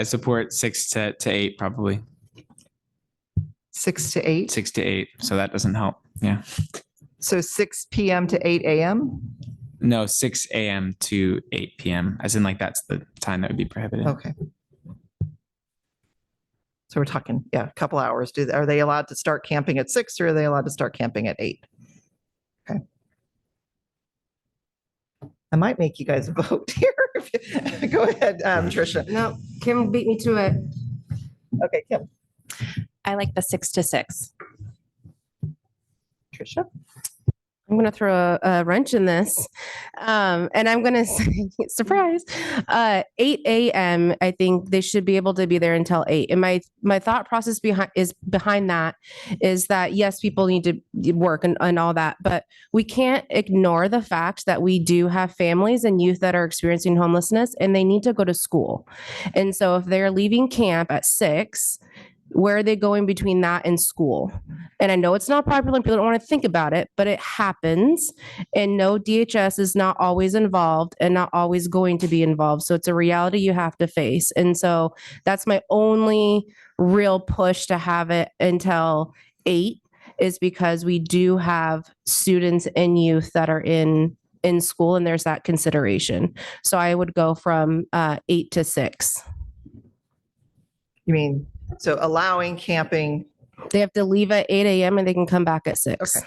support 6 to 8 probably. 6 to 8? 6 to 8. So that doesn't help. Yeah. So 6 p.m. to 8 a.m.? No, 6 a.m. to 8 p.m. As in like that's the time that would be prohibited. Okay. So we're talking, a couple hours. Are they allowed to start camping at 6 or are they allowed to start camping at 8? Okay. I might make you guys vote here. Go ahead, Tricia. No, Kim beat me to it. Okay, Kim. I like the 6 to 6. Tricia? I'm going to throw a wrench in this. And I'm going to say, surprise, 8 a.m. I think they should be able to be there until 8. And my thought process behind that is that, yes, people need to work and all that, but we can't ignore the fact that we do have families and youth that are experiencing homelessness and they need to go to school. And so if they're leaving camp at 6, where are they going between that and school? And I know it's not popular and people don't want to think about it, but it happens. And no, DHS is not always involved and not always going to be involved. So it's a reality you have to face. And so that's my only real push to have it until 8 is because we do have students and youth that are in school and there's that consideration. So I would go from 8 to 6. You mean, so allowing camping? They have to leave at 8 a.m. and they can come back at 6. Okay.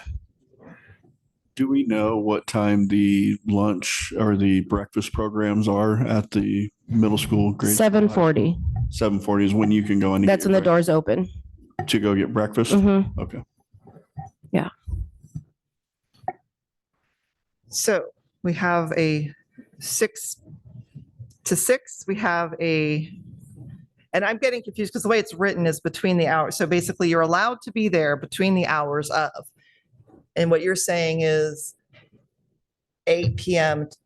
Do we know what time the lunch or the breakfast programs are at the middle school grade? 7:40. 7:40 is when you can go in. That's when the doors open. To go get breakfast? Mhm. Okay. Yeah. So we have a 6 to 6. We have and I'm getting confused because the way it's written is between the hours. So basically you're allowed to be there between the hours of, and what you're saying is 6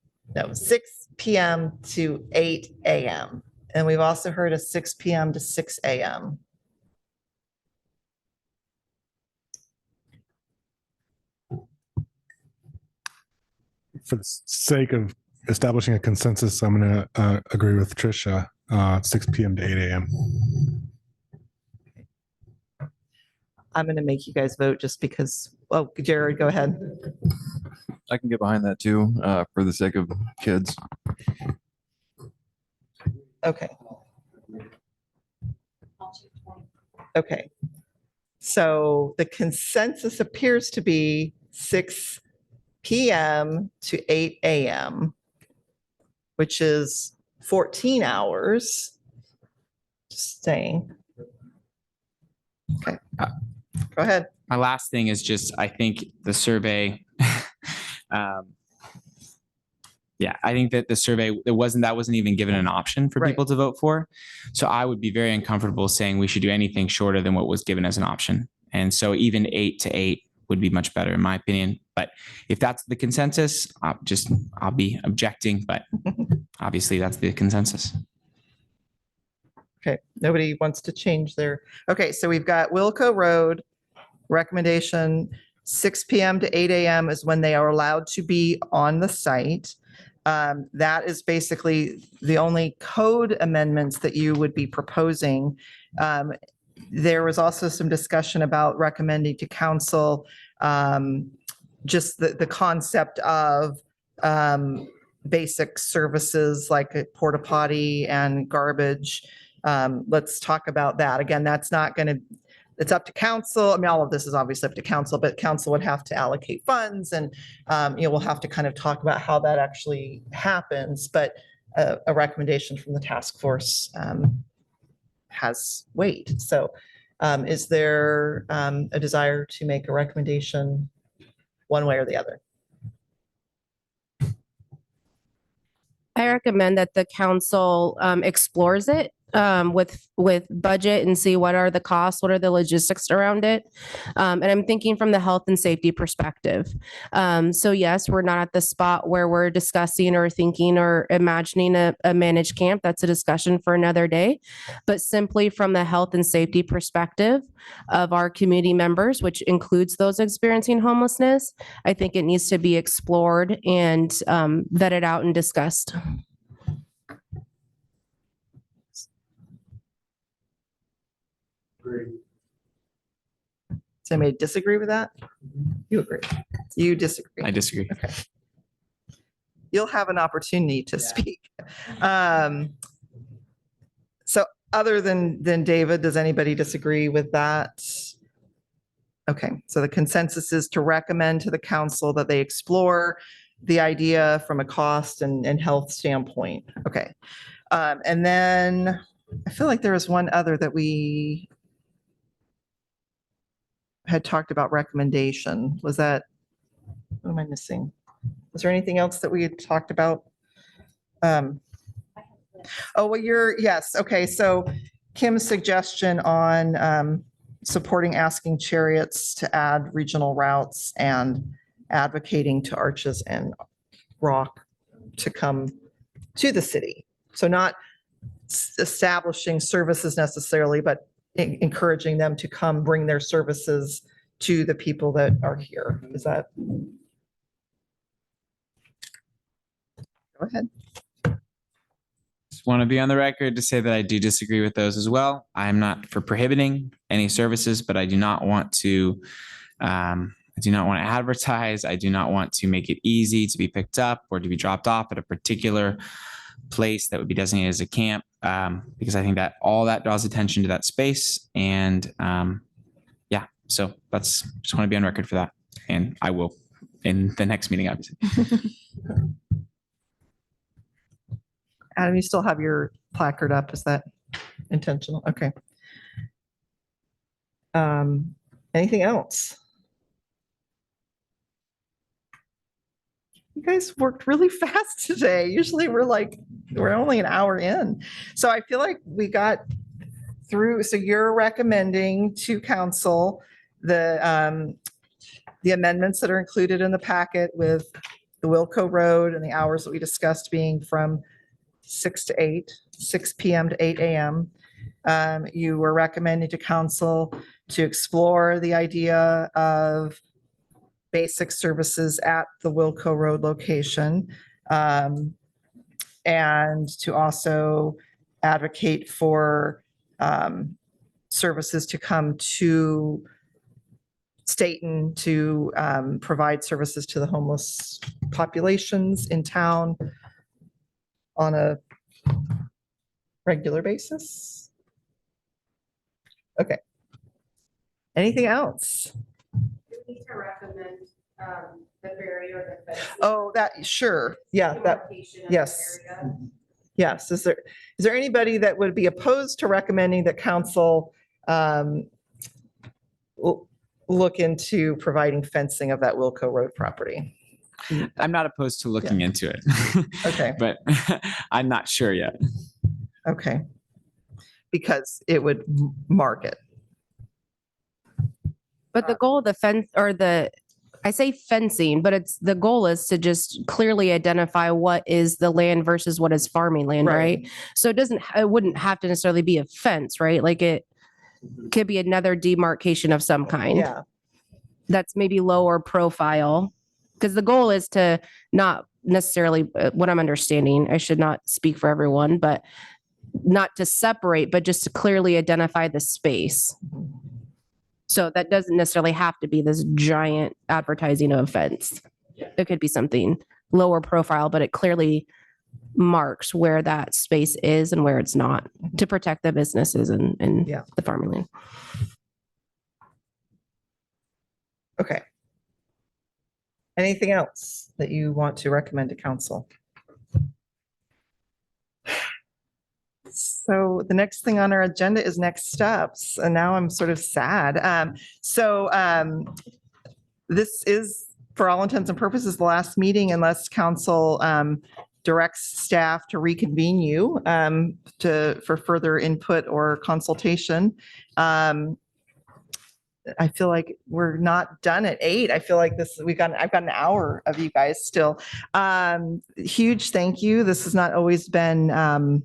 p.m. to 8 a.m. And we've also heard a 6 p.m. to 6 a.m. For the sake of establishing a consensus, I'm going to agree with Tricia, 6 p.m. to 8 a.m. I'm going to make you guys vote just because, oh, Jared, go ahead. I can get behind that too, for the sake of kids. Okay. Okay. So the consensus appears to be 6 p.m. to 8 a.m., which is 14 hours. Just saying. Okay. Go ahead. My last thing is just, I think the survey Yeah, I think that the survey, that wasn't even given an option for Right. people to vote for. So I would be very uncomfortable saying we should do anything shorter than what was given as an option. And so even 8 to 8 would be much better in my opinion. But if that's the consensus, I'll be objecting, but obviously that's the consensus. Okay, nobody wants to change their, okay, so we've got Wilco Road, recommendation 6 PM to 8 AM is when they are allowed to be on the site. That is basically the only code amendments that you would be proposing. There was also some discussion about recommending to council just the concept of basic services like a porta potty and garbage. Let's talk about that. Again, that's not going to, it's up to council. I mean, all of this is obviously up to council, but council would have to allocate funds and, we'll have to kind of talk about how that actually happens. But a recommendation from the task force has weight. So is there a desire to make a recommendation one way or the other? I recommend that the council explores it with budget and see what are the costs, what are the logistics around it. And I'm thinking from the health and safety perspective. So yes, we're not at the spot where we're discussing or thinking or imagining a managed camp. That's a discussion for another day. But simply from the health and safety perspective of our community members, which includes those experiencing homelessness, I think it needs to be explored and vetted out and discussed. Does anybody disagree with that? You agree? You disagree? I disagree. Okay. You'll have an opportunity to speak. So other than David, does anybody disagree with that? Okay, so the consensus is to recommend to the council that they explore the idea from a cost and health standpoint. Okay. And then I feel like there was one other that we had talked about recommendation. Was that, what am I missing? Was there anything else that we had talked about? Oh, well, yes. Okay. So Kim's suggestion on supporting Asking Chariots to add regional routes and advocating to Arches and Rock to come to the city. So not establishing services necessarily, but encouraging them to come bring their services to the people that are here. Is that? Go ahead. Just want to be on the record to say that I do disagree with those as well. I am not for prohibiting any services, but I do not want to advertise. I do not want to make it easy to be picked up or to be dropped off at a particular place that would be designated as a camp, because I think that all that draws attention to that space. And yeah, so just want to be on record for that. And I will in the next meeting, obviously. Adam, you still have your placard up. Is that intentional? Okay. Anything else? You guys worked really fast today. Usually we're only an hour in. So I feel like we got through. So you're recommending to council the amendments that are included in the packet with the Wilco Road and the hours that we discussed being from 6 to 8, 6 PM to 8 AM. You were recommending to council to explore the idea of basic services at the Wilco Road location, and to also advocate for services to come to Staten to provide services to the homeless populations in town on a regular basis. Okay. Anything else? Need to recommend the barrier. Oh, that, sure. Yeah, that, yes. Yes. Is there anybody that would be opposed to recommending that council look into providing fencing of that Wilco Road property? I'm not opposed to looking into it. Okay. But I'm not sure yet. Okay. Because it would mark it. But the goal of the fence or I say fencing, but the goal is to just clearly identify what is the land versus what is farming land, Right. right? So it wouldn't have to necessarily be a fence, right? Like it could be another demarcation of some kind. Yeah. That's maybe lower profile. Because the goal is to not necessarily, what I'm understanding, I should not speak for everyone, but not to separate, but just to clearly identify the space. So that doesn't necessarily have to be this giant advertising of a fence. It could be something lower profile, but it clearly marks where that space is and where it's not to protect the businesses and the farming land. Okay. Anything else that you want to recommend to council? So the next thing on our agenda is next steps. And now I'm sort of sad. This is, for all intents and purposes, the last meeting unless council directs staff to reconvene you for further input or consultation. I feel like we're not done at 8. I feel like I've got an hour of you guys still. Huge thank you. This has not always been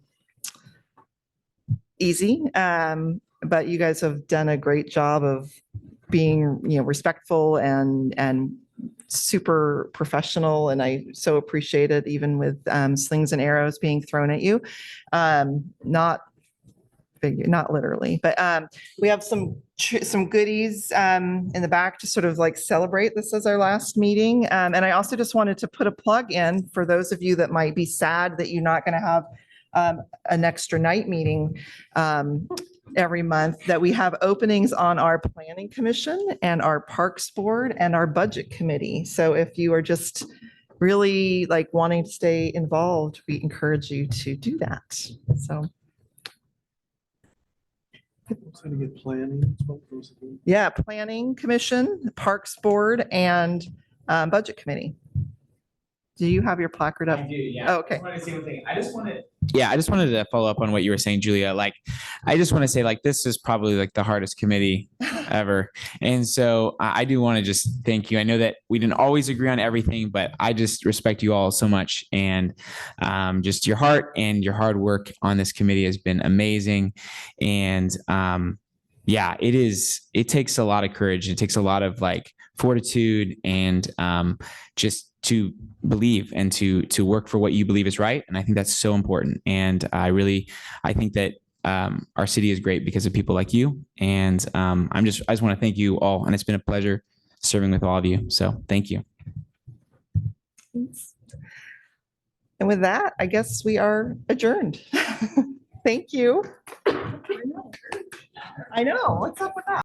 easy, but you guys have done a great job of being, respectful and super professional. And I so appreciate it, even with slings and arrows being thrown at you. Not literally, but we have some goodies in the back to sort of like celebrate this as our last meeting. And I also just wanted to put a plug in for those of you that might be sad that you're not going to have an extra night meeting every month, that we have openings on our planning commission and our parks board and our budget committee. So if you are just really like wanting to stay involved, we encourage you to do that. So. Yeah, planning commission, parks board, and budget committee. Do you have your placard up? I do, yeah. Oh, okay. I just wanted to follow up on what you were saying, Julia. Like, I just want to say, like, this is probably like the hardest committee ever. And so I do want to just thank you. I know that we didn't always agree on everything, but I just respect you all so much. And just your heart and your hard work on this committee has been amazing. And it takes a lot of courage. It takes a lot of like fortitude and just to believe and to work for what you believe is right. And I think that's so important. And I think that our city is great because of people like you. And I just want to thank you all. And it's been a pleasure serving with all of you. So thank you. Thanks. And with that, I guess we are adjourned. Thank you. I know. What's up with that?